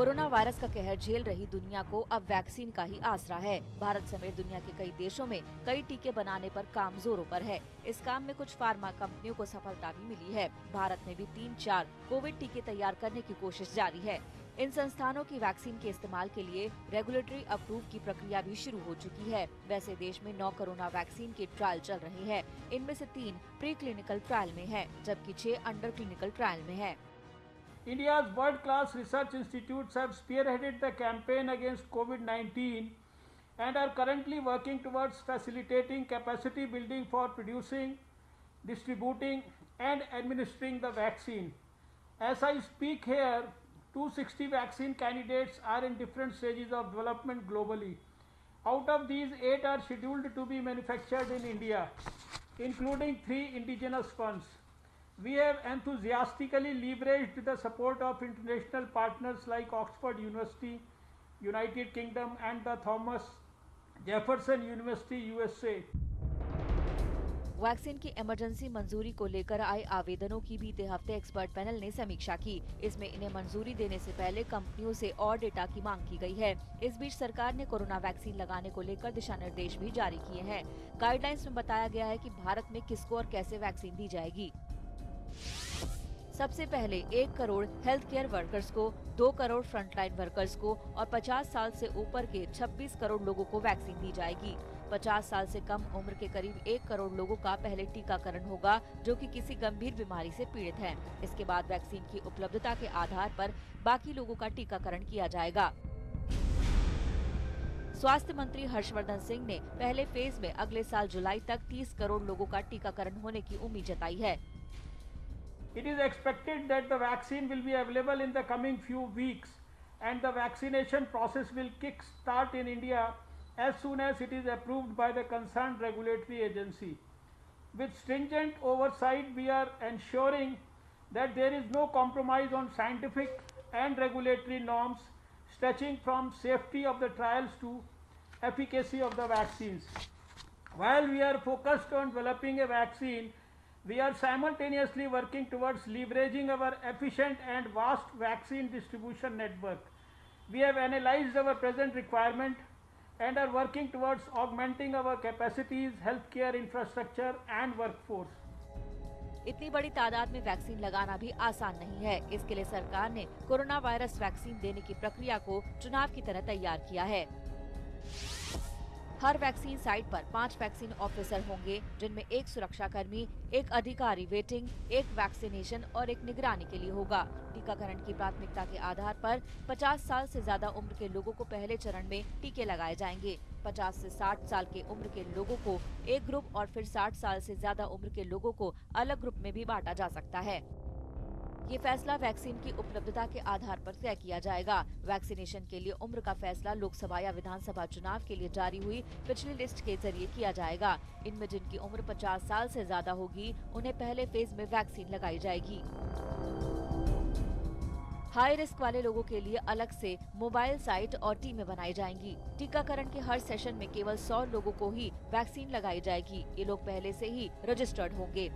Corona virus का कहर झेल रही दुनिया को अब वैक्सीन का ही आसरा है। भारत समेत दुनिया के कई देशों में कई टीके बनाने पर काम जोरों पर है। इस काम में कुछ फार्मा कंपनियों को सफलता भी मिली है। भारत में भी 3-4 कोविड टीके तैयार करने की कोशिश जारी है। इन संस्थानों की वैक्सीन के इस्तेमाल के लिए रेगुलेटरी अप्रूव की प्रक्रिया भी शुरू हो चुकी है। वैसे देश में 9 कोरोना वैक्सीन के ट्रायल चल रहे हैं। इनमें से 3 प्री क्लिनिकल ट्रायल में है, जबकि 6 अंडर क्लिनिकल ट्रायल में है। India's world-class research institutes have spearheaded the campaign against COVID-19 and are currently working towards facilitating capacity building for producing, distributing and administering the vaccine. As I speak here, 260 vaccine candidates are in different stages of development globally. Out of these, 8 are scheduled to be manufactured in India, including 3 indigenous ones. We have enthusiastically leveraged the support of international partners like Oxford University, United Kingdom and the Thomas Jefferson University, USA. Vaccine की emergency मंजूरी को लेकर आए आवेदनों की बीते हफ्ते expert panel ने समीक्षा की। इसमें इन्हें मंजूरी देने से पहले कंपनियों से और डेटा की मांग की गई है। इस बीच सरकार ने कोरोना वैक्सीन लगाने को लेकर दिशा निर्देश भी जारी किए हैं। गाइडलाइंस में बताया गया है कि भारत में किसको और कैसे वैक्सीन दी जाएगी। सबसे पहले 1 करोड़ हेल्थ केयर वर्कर्स को, 2 करोड़ फ्रंटलाइन वर्कर्स को और 50 साल से ऊपर के 26 करोड़ लोगों को वैक्सीन दी जाएगी। 50 साल से कम उम्र के करीब 1 करोड़ लोगों का पहले टीकाकरण होगा, जो कि किसी गंभीर बीमारी से पीड़ित हैं। इसके बाद वैक्सीन की उपलब्धता के आधार पर बाकी लोगों का टीकाकरण किया जाएगा। स्वास्थ्य मंत्री हर्षवर्धन सिंह ने पहले फेज में अगले साल जुलाई तक 30 करोड़ लोगों का टीकाकरण होने की उम्मीद जताई है। It is expected that the vaccine will be available in the coming few weeks and the vaccination process will kick-start in India as soon as it is approved by the concerned regulatory agency. With stringent oversight, we are ensuring that there is no compromise on scientific and regulatory norms stretching from safety of the trials to efficacy of the vaccines. While we are focused on developing a vaccine, we are simultaneously working towards leveraging our efficient and vast vaccine distribution network. We have analyzed our present requirement and are working towards augmenting our capacities, healthcare infrastructure and workforce. इतनी बड़ी तादाद में vaccine लगाना भी आसान नहीं है। इसके लिए सरकार ने कोरोना वायरस वैक्सीन देने की प्रक्रिया को चुनाव की तरह तैयार किया है। हर वैक्सीन साइट पर 5 वैक्सीन ऑफिसर होंगे, जिनमें 1 सुरक्षाकर्मी, 1 अधिकारी वेटिंग, 1 वैक्सीनेशन और 1 निगरानी के लिए होगा। टीकाकरण की प्राथमिकता के आधार पर 50 साल से ज्यादा उम्र के लोगों को पहले चरण में टीके लगाए जाएंगे। 50 से 60 साल के उम्र के लोगों को एक ग्रुप और फिर 60 साल से ज्यादा उम्र के लोगों को अलग ग्रुप में भी बांटा जा सकता है। ये फैसला वैक्सीन की उपलब्धता के आधार पर तय किया जाएगा। वैक्सीनेशन के लिए उम्र का फैसला लोकसभा या विधानसभा चुनाव के लिए जारी हुई पिछली लिस्ट के जरिए किया जाएगा। इनमें जिनकी उम्र 50 साल से ज्यादा होगी, उन्हें पहले फेज में वैक्सीन लगाई जाएगी। हाई रिस्क वाले लोगों के लिए अलग से मोबाइल साइट और टीमें बनाई जाएंगी। टीकाकरण के हर सेशन में केवल 100 लोगों को ही वैक्सीन लगाई जाएगी। ये लोग पहले से ही रजिस्टर्ड होंगे।